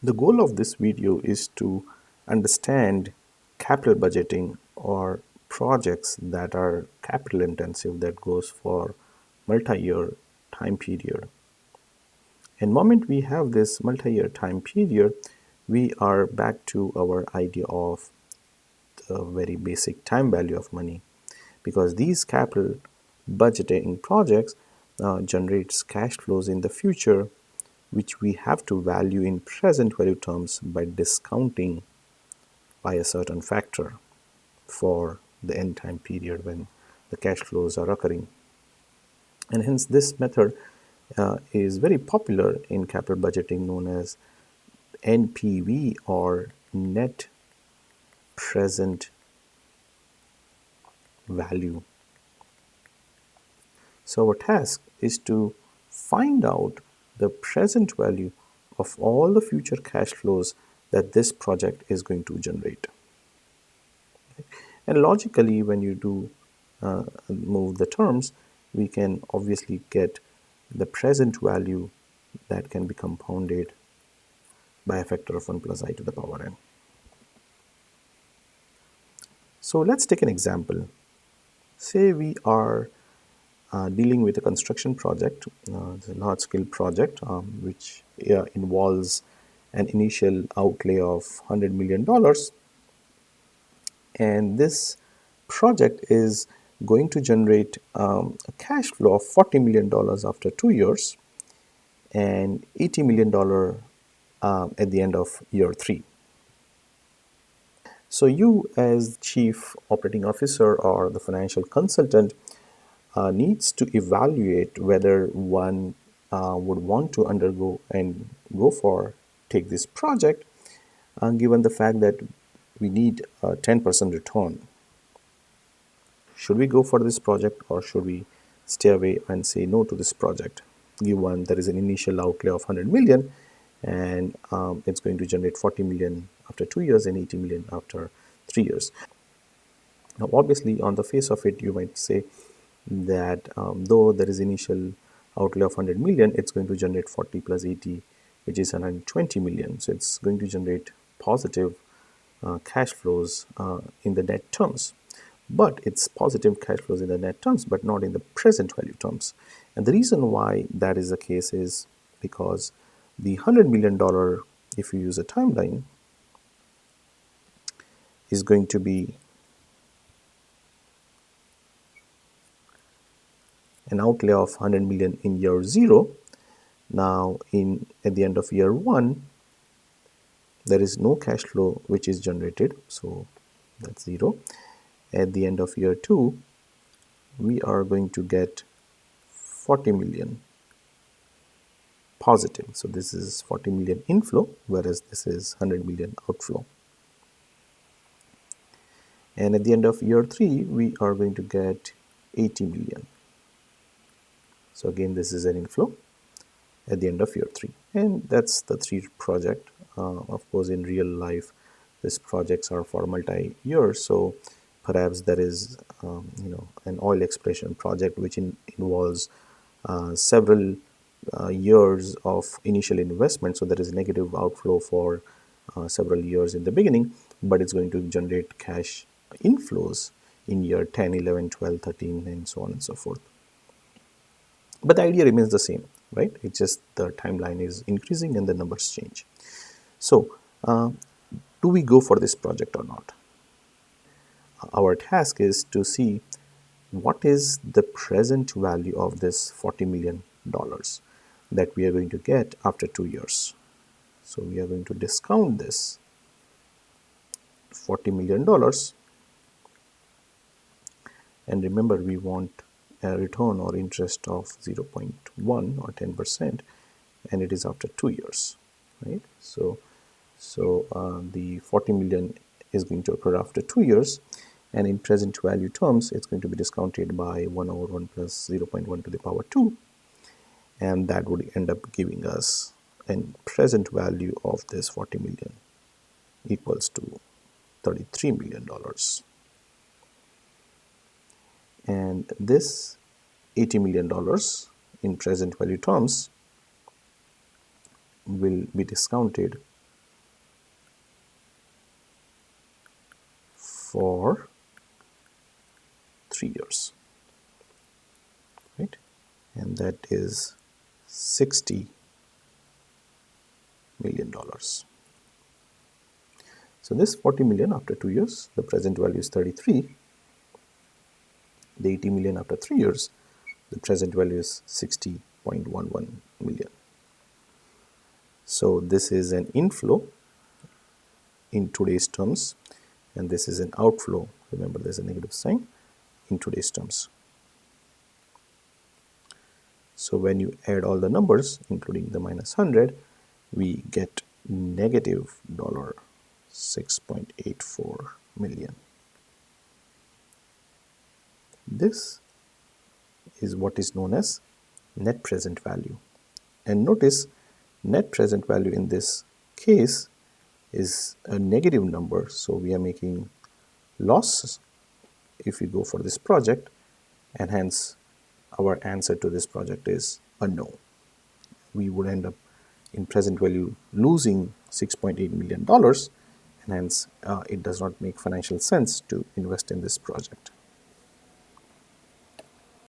The goal of this video is to understand capital budgeting or projects that are capital intensive that goes for multi-year time period. And moment we have this multi-year time period, we are back to our idea of the very basic time value of money, because these capital budgeting projects generates cash flows in the future, which we have to value in present value terms by discounting by a certain factor for the end time period when the cash flows are occurring. And hence this method is very popular in capital budgeting, known as NPV, or net present value. So our task is to find out the present value of all the future cash flows that this project is going to generate. And logically, when you do move the terms, we can obviously get the present value that can be compounded by a factor of 1 plus I to the power n. So let's take an example. Say we are dealing with a construction project. It's a large-scale project which involves an initial outlay of $100 million, and this project is going to generate a cash flow of $40 million after 2 years and $80 million at the end of year 3. So you, as chief operating officer or the financial consultant, needs to evaluate whether one would want to undergo and go for take this project, given the fact that we need a 10% return. Should we go for this project, or should we stay away and say no to this project, given there is an initial outlay of 100 million and it's going to generate 40 million after 2 years and 80 million after 3 years? Now obviously, on the face of it, you might say that though there is initial outlay of 100 million, it's going to generate 40 plus 80, which is 120 million. So it's going to generate positive cash flows in the net terms. But it's positive cash flows in the net terms, but not in the present value terms. And the reason why that is the case is because the $100 million, if you use a timeline, is going to be an outlay of 100 million in year 0. Now at the end of year 1, there is no cash flow which is generated, so that's 0. At the end of year 2, we are going to get 40 million positive. So this is 40 million inflow, whereas this is 100 million outflow. And at the end of year 3, we are going to get 80 million. So again, this is an inflow at the end of year 3. And that's the 3 project. Of course, in real life, these projects are for multi-years. So perhaps there is an oil exploration project which involves several years of initial investment. So there is negative outflow for several years in the beginning, but it's going to generate cash inflows in year 10, 11, 12, 13, and so on and so forth. But the idea remains the same, right? It's just the timeline is increasing and the numbers change. So do we go for this project or not? Our task is to see what is the present value of this $40 million that we are going to get after 2 years. So we are going to discount this $40 million, and remember, we want a return or interest of 0.1 or 10%, and it is after 2 years, right? So the 40 million is going to occur after 2 years, and in present value terms, it's going to be discounted by 1 over 1 plus 0.1 to the power 2, and that would end up giving us a present value of this 40 million equals to $33 million. And this $80 million in present value terms will be discounted for 3 years, right? And that is $60 million. So this 40 million after 2 years, the present value is 33. The 80 million after 3 years, the present value is 60.11 million. So this is an inflow in today's terms, and this is an outflow. Remember, there's a negative sign in today's terms. So when you add all the numbers, including the minus 100, we get negative $6.84 million. This is what is known as net present value. And notice, net present value in this case is a negative number, so we are making losses if we go for this project, and hence our answer to this project is a no. We would end up in present value losing $6.8 million, and hence it does not make financial sense to invest in this project.